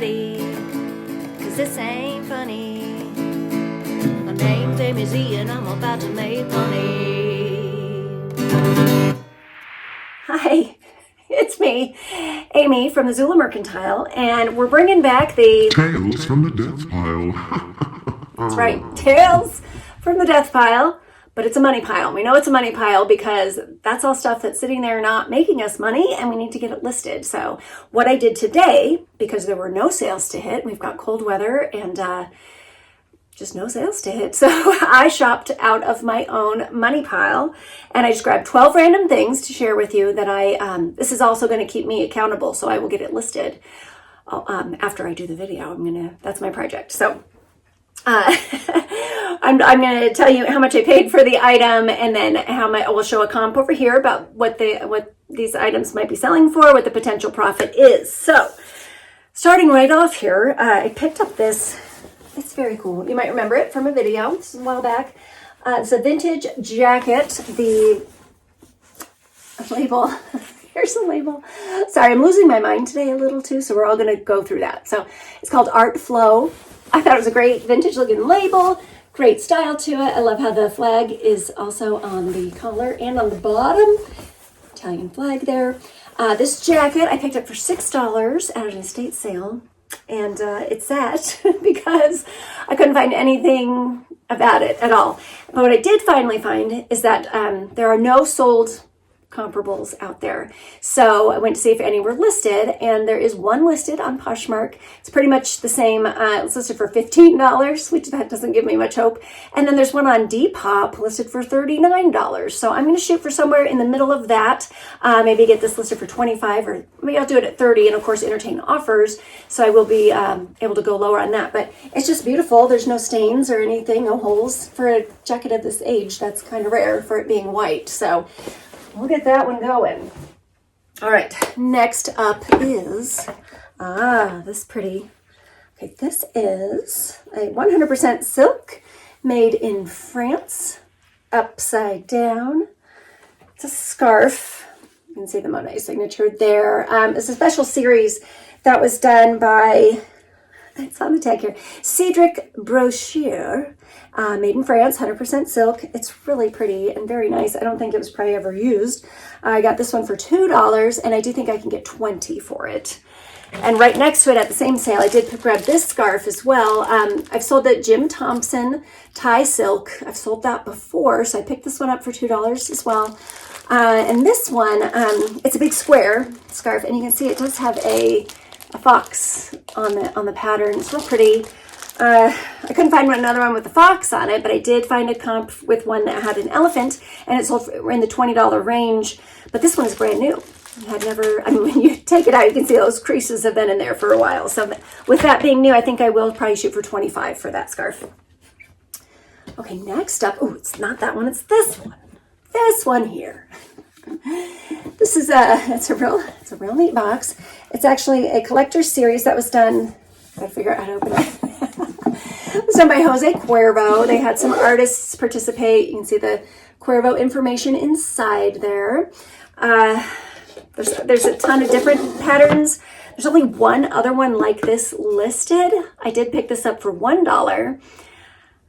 ready, cause this ain't funny. My name's Amy Z and I'm about to make money. Hi, it's me, Amy from the Zula Mercantile, and we're bringing back the Tales from the Death Pile. That's right, Tales from the Death Pile, but it's a money pile. We know it's a money pile because that's all stuff that's sitting there not making us money, and we need to get it listed. So what I did today, because there were no sales to hit, we've got cold weather and just no sales to hit. So I shopped out of my own money pile and I just grabbed 12 random things to share with you that this is also going to keep me accountable. So I will get it listed after I do the video. That's my project. So I'm going to tell you how much I paid for the item, and then I will show a comp over here about what these items might be selling for, what the potential profit is. So starting right off here, I picked up this. It's very cool. You might remember it from a video. This is a while back. It's a vintage jacket. The label. Here's the label. Sorry, I'm losing my mind today a little too, so we're all going to go through that. So it's called Art Flow. I thought it was a great vintage looking label. Great style to it. I love how the flag is also on the collar and on the bottom. Italian flag there. This jacket I picked up for $6 at an estate sale. And it's sad because I couldn't find anything about it at all. But what I did finally find is that there are no sold comparables out there. So I went to see if any were listed, and there is one listed on Poshmark. It's pretty much the same. It's listed for $15, which that doesn't give me much hope. And then there's one on Depop listed for $39. So I'm going to shoot for somewhere in the middle of that. Maybe get this listed for $25, or maybe I'll do it at $30, and of course entertain offers. So I will be able to go lower on that. But it's just beautiful. There's no stains or anything, no holes. For a jacket of this age, that's kind of rare for it being white. So we'll get that one going. All right, next up is, this pretty. Okay, this is a 100% silk made in France, upside down. It's a scarf. You can see the Monet signature there. It's a special series that was done by, it's on the tag here, Cedric Brochure. Made in France, 100% silk. It's really pretty and very nice. I don't think it was probably ever used. I got this one for $2, and I do think I can get $20 for it. And right next to it at the same sale, I did grab this scarf as well. I've sold the Jim Thompson tie silk. I've sold that before, so I picked this one up for $2 as well. And this one, it's a big square scarf, and you can see it does have a fox on the pattern. It's real pretty. I couldn't find another one with the fox on it, but I did find a comp with one that had an elephant, and it sold in the $20 range. But this one is brand new. When you take it out, you can see those creases have been in there for a while. So with that being new, I think I will probably shoot for $25 for that scarf. Okay, next up, it's not that one, it's this one. This one here. This is it's a real neat box. It's actually a collector's series that was done. I gotta figure out how to open it. It was done by Jose Cuervo. They had some artists participate. You can see the Cuervo information inside there. There's a ton of different patterns. There's only one other one like this listed. I did pick this up for $1.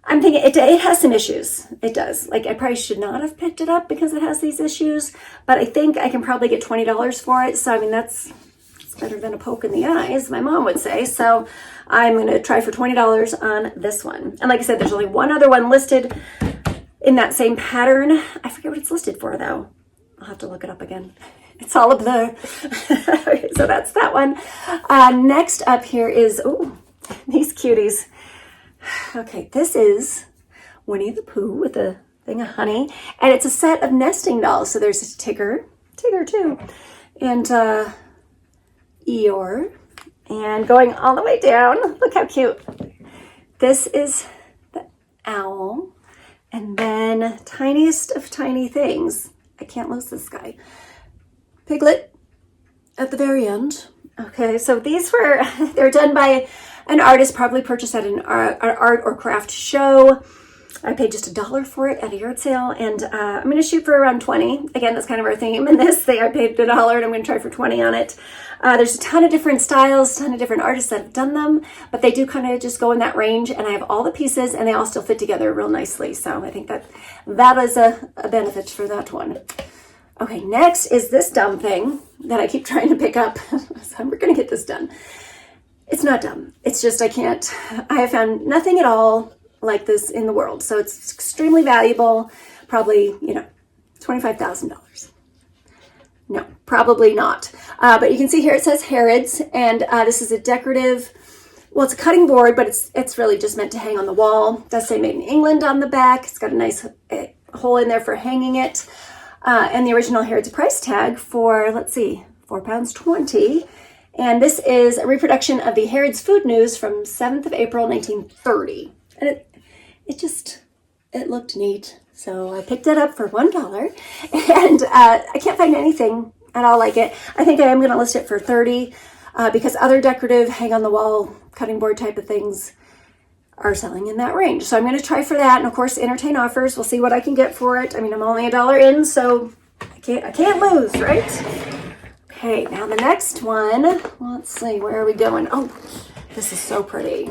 I'm thinking it has some issues. It does. Like, I probably should not have picked it up because it has these issues, but I think I can probably get $20 for it. So, I mean, that's better than a poke in the eye, as my mom would say. So I'm going to try for $20 on this one. And like I said, there's only one other one listed in that same pattern. I forget what it's listed for, though. I'll have to look it up again. It's all up there. Okay, so that's that one. Next up here is, these cuties. Okay, this is Winnie the Pooh with a thing of honey. And it's a set of nesting dolls. So there's a Tigger too. And Eeyore, and going all the way down, look how cute. This is the owl, and then tiniest of tiny things. I can't lose this guy. Piglet at the very end. Okay, so they're done by an artist, probably purchased at an art or craft show. I paid just $1 for it at a yard sale, and I'm going to shoot for around 20. Again, that's kind of our theme in this thing. I paid $1 and I'm going to try for 20 on it. There's a ton of different styles, a ton of different artists that have done them, but they do kind of just go in that range, and I have all the pieces and they all still fit together real nicely. So I think that is a benefit for that one. Okay, next is this dumb thing that I keep trying to pick up. So we're going to get this done. It's not dumb. It's just I have found nothing at all like this in the world. So it's extremely valuable, probably, $25,000. No, probably not. But you can see here it says Harrods, and this is a decorative, well, it's a cutting board, but it's really just meant to hang on the wall. It does say made in England on the back. It's got a nice hole in there for hanging it. And the original Harrods price tag for, let's see, £4.20. And this is a reproduction of the Harrods Food News from 7th of April, 1930. And it looked neat. So I picked it up for $1, and I can't find anything at all like it. I think I am going to list it for $30 because other decorative hang on the wall cutting board type of things are selling in that range. So I'm going to try for that, and of course entertain offers. We'll see what I can get for it. I mean, I'm only $1 in, so I can't lose, right? Okay, now the next one. Let's see, where are we going? Oh, this is so pretty.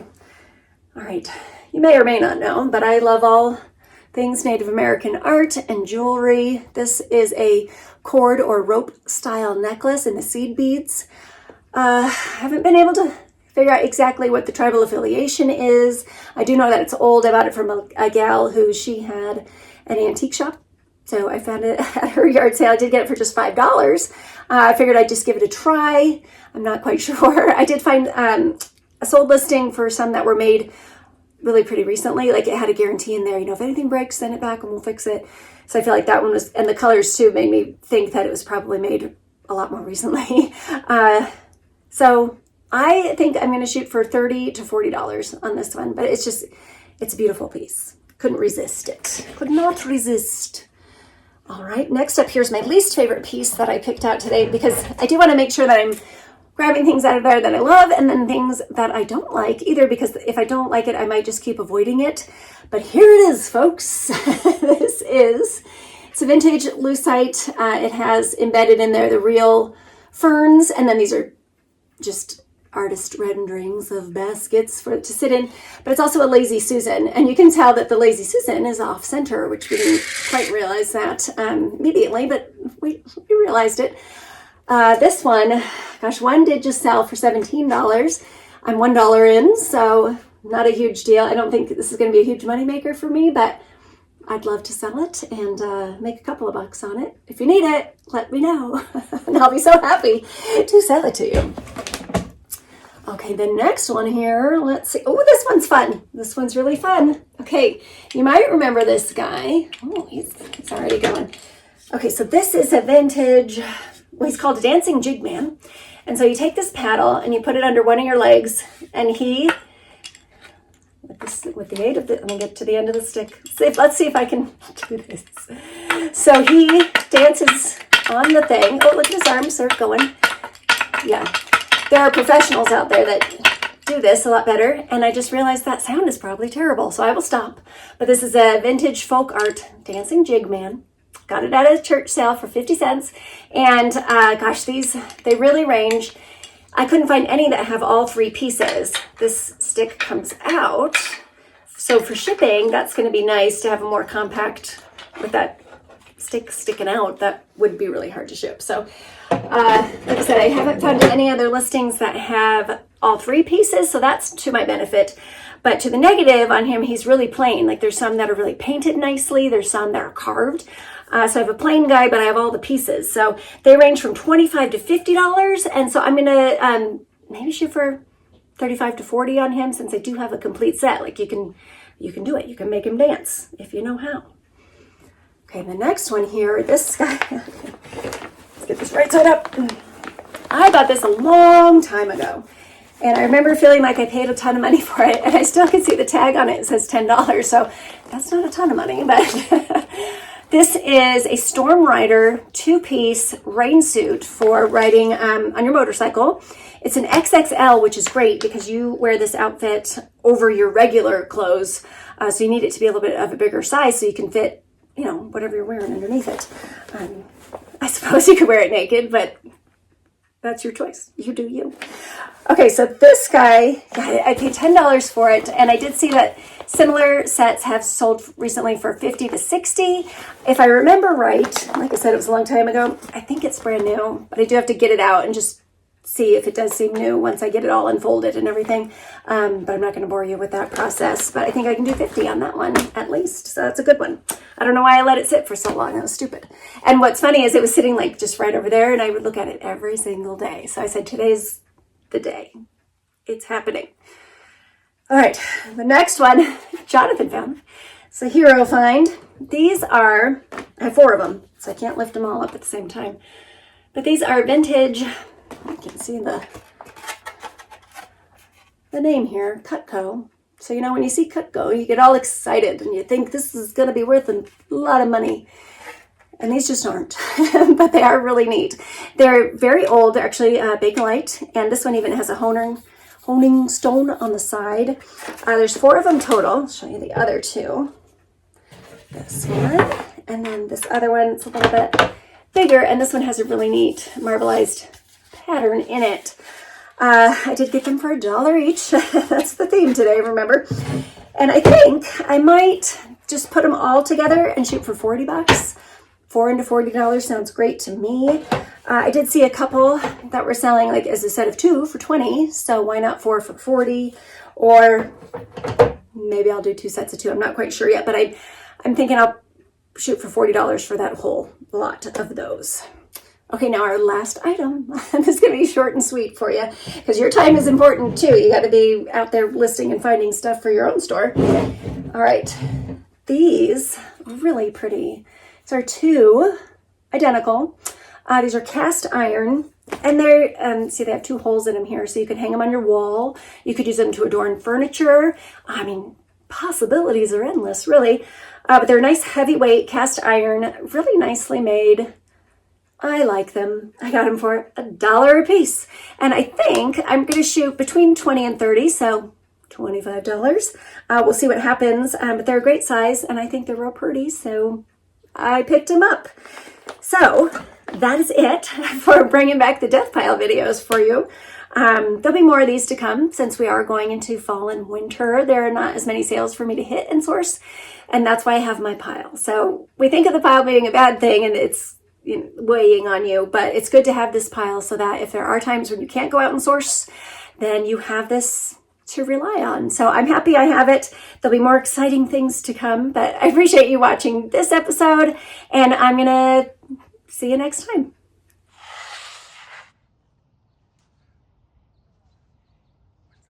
All right, you may or may not know, but I love all things Native American art and jewelry. This is a cord or rope style necklace in the seed beads. I haven't been able to figure out exactly what the tribal affiliation is. I do know that it's old. I bought it from a gal who she had an antique shop. So I found it at her yard sale. I did get it for just $5. I figured I'd just give it a try. I'm not quite sure. I did find a sold listing for some that were made really pretty recently. Like it had a guarantee in there, if anything breaks, send it back and we'll fix it. So I feel like that one was, and the colors too made me think that it was probably made a lot more recently. So I think I'm going to shoot for $30 to $40 on this one, but it's a beautiful piece. Couldn't resist it. Could not resist. All right, next up, here's my least favorite piece that I picked out today, because I do want to make sure that I'm grabbing things out of there that I love and then things that I don't like, either because if I don't like it, I might just keep avoiding it. But here it is, folks. It's a vintage lucite. It has embedded in there the real ferns, and then these are just artist renderings of baskets for it to sit in. But it's also a Lazy Susan, and you can tell that the Lazy Susan is off center, which we didn't quite realize that immediately, but we realized it. This one, gosh, one did just sell for $17. I'm $1 in, so not a huge deal. I don't think this is going to be a huge moneymaker for me, but I'd love to sell it and make a couple of bucks on it. If you need it, let me know, and I'll be so happy to sell it to you. Okay, the next one here, let's see. Oh, this one's fun. This one's really fun. Okay, you might remember this guy. Oh, he's already going. Okay, so this is a vintage, well, he's called a dancing jig man. And so you take this paddle and you put it under one of your legs, and he, with the aid of the, let me get to the end of the stick. Let's see if I can do this. So he dances on the thing. Oh, look at his arms, they're going. Yeah. There are professionals out there that do this a lot better, and I just realized that sound is probably terrible, so I will stop. But this is a vintage folk art dancing jig man. Got it at a church sale for 50 cents, and gosh, they really range. I couldn't find any that have all three pieces. This stick comes out, so for shipping, that's going to be nice to have a more compact, with that stick sticking out, that would be really hard to ship. So like I said, I haven't found any other listings that have all three pieces, so that's to my benefit. But to the negative on him, he's really plain. Like there's some that are really painted nicely, there's some that are carved. So I have a plain guy, but I have all the pieces. So they range from $25 to $50, and so I'm gonna maybe shoot for $35 to $40 on him, since I do have a complete set. Like you can do it. You can make him dance if you know how. Okay, the next one here, this guy. Let's get this right side up. I bought this a long time ago, and I remember feeling like I paid a ton of money for it, and I still can see the tag on it. It says $10, so that's not a ton of money, but this is a Storm Rider two-piece rain suit for riding on your motorcycle. It's an XXL, which is great because you wear this outfit over your regular clothes. So you need it to be a little bit of a bigger size so you can fit, whatever you're wearing underneath it. I suppose you could wear it naked, but that's your choice. You do you. Okay, so this guy, I paid $10 for it, and I did see that similar sets have sold recently for $50 to $60. If I remember right, like I said, it was a long time ago, I think it's brand new, but I do have to get it out and just see if it does seem new once I get it all unfolded and everything. But I'm not going to bore you with that process, but I think I can do 50 on that one at least. So that's a good one. I don't know why I let it sit for so long. That was stupid. And what's funny is it was sitting like just right over there, and I would look at it every single day. So I said, today's the day. It's happening. All right, the next one Jonathan found. It's a hero find. These are, I have 4 of them, so I can't lift them all up at the same time. But these are vintage, you can see the name here, Cutco. So, when you see Cutco, you get all excited and you think this is going to be worth a lot of money. And these just aren't, but they are really neat. They're very old. They're actually Bakelite, and this one even has a honing stone on the side. There's 4 of them total. I'll show you the other 2. This one, and then this other one. It's a little bit bigger, and this one has a really neat marbleized pattern in it. I did get them for $1 each. That's the theme today, remember? And I think I might just put them all together and shoot for $40. $4 into $40 sounds great to me. I did see a couple that were selling like as a set of 2 for $20. So why not 4 for $40? Or maybe I'll do 2 sets of 2. I'm not quite sure yet, but I'm thinking I'll shoot for $40 for that whole lot of those. Okay, now our last item. This is going to be short and sweet for you because your time is important too. You got to be out there listing and finding stuff for your own store. All right, these are really pretty. These are 2 identical. These are cast iron, and they're, see, they have 2 holes in them here, so you can hang them on your wall. You could use them to adorn furniture. I mean, possibilities are endless, really. But they're nice, heavyweight cast iron, really nicely made. I like them. I got them for $1 a piece. And I think I'm going to shoot between 20 and 30, so $25. We'll see what happens, but they're a great size, and I think they're real pretty, so I picked them up. So that is it for bringing back the death pile videos for you. There'll be more of these to come since we are going into fall and winter. There are not as many sales for me to hit and source, and that's why I have my pile. So we think of the pile being a bad thing, and it's weighing on you, but it's good to have this pile so that if there are times when you can't go out and source, then you have this to rely on. So I'm happy I have it. There'll be more exciting things to come, but I appreciate you watching this episode, and I'm gonna see you next time.